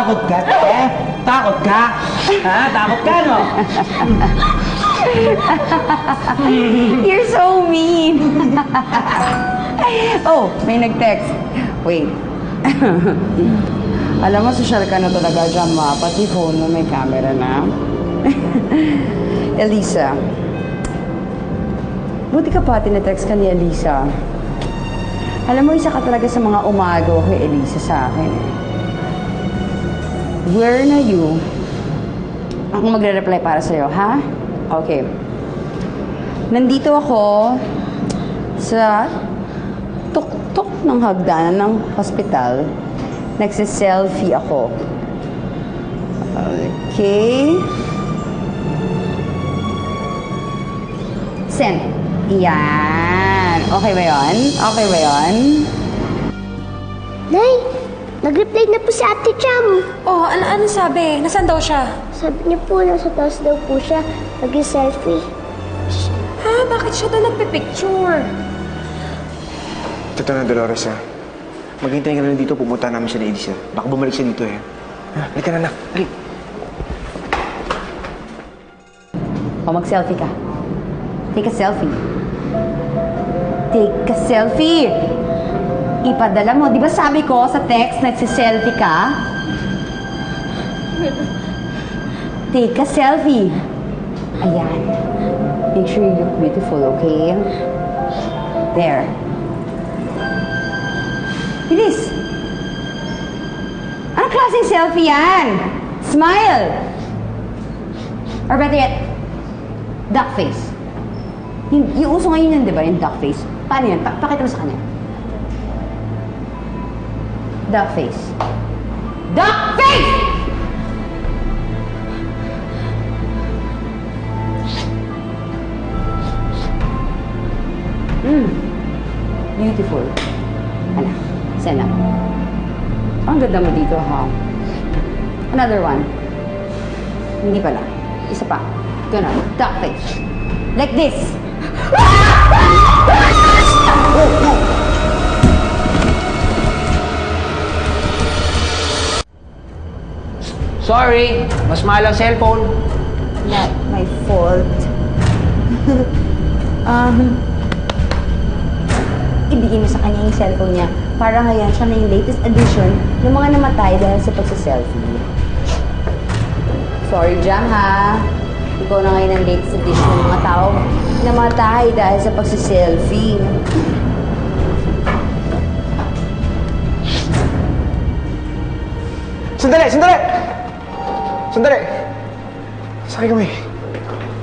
Takot ka, te? Takot ka? Ha? Takot ka, no? You're so mean. Oh, may nag-text. Wait. Alam mo, social ka na talaga dyan, ma. Pati phone mo may camera na. Elisa. Buti ka pa, tinetext ka ni Elisa. Alam mo, isa ka talaga sa mga umago kay Elisa sa akin. Where na you? Ako magre-reply para sa'yo, ha? Okay. Nandito ako sa tuk-tuk ng hagdanan ng hospital. Nagsiselfie ako. Okay. Send. Yan. Okay ba yun? Okay ba yun? Nay, nag-reply na po si Ate Cham. Oh, ano sabi? Nasaan daw siya? Sabi niya po, nasa taas daw po siya. Nag-selfie. Ha? Bakit siya daw nagpipicture? Totoo na, Dolores, ha? Maghintay ka na lang dito, pupunta namin siya na Elisa. Baka bumalik siya dito, eh. Ha? Halika na, anak. Halik. O, mag-selfie ka. Take a selfie. Take a selfie! Ipadala mo. Di ba sabi ko sa text, nagsiselfie ka? Take a selfie. Ayan. Make sure you look beautiful, okay? There. Bilis! Anong klaseng selfie yan? Smile! Or better yet, duck face. Yung uso ngayon yun, di ba? Yung duck face. Paano yan? Pakita mo sa kanya. Duck face. Duck face! Beautiful. Ano? Send up. Ang ganda mo dito, ha? Another one. Hindi pala. Isa pa. Ganun. Duck face. Like this. Sorry, mas mahal ang cellphone. Not my fault. Ibigay mo sa kanya yung cellphone niya para ngayon siya na yung latest edition ng mga namatay dahil sa pagsaselfie. Sorry, Jam, ha? Ikaw na ngayon ang latest edition ng mga tao namatay dahil sa pagsaselfie. Sandali! Sandali! Sandali! Sakay kami.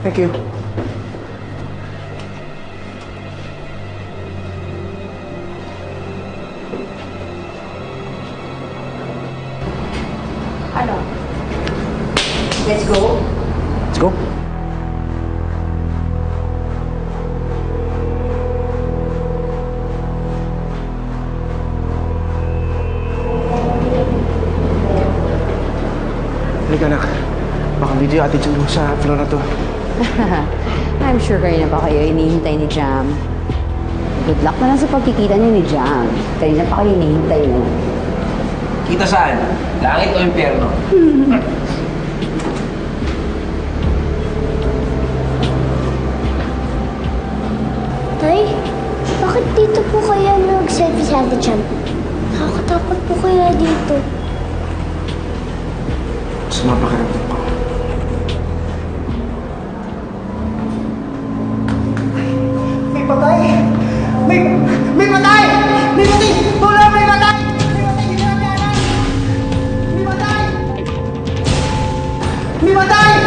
Thank you. Ano? Let's go. Let's go. Halika, anak. Baka video attitude mo sa floor na to. I'm sure kanina pa kayo inihintay ni Jam. Good luck na lang sa pagkikita niyo ni Jam. Kanina pa kayo inihintay mo. Kita saan? Langit o impyerno? Tay, bakit dito po kaya nag-selfie si Ate Cham? Nakakatakot po kaya dito. Sama pakiramdam ko. May patay! May patay! May patay! Tula, may patay! May patay! May patay! May patay!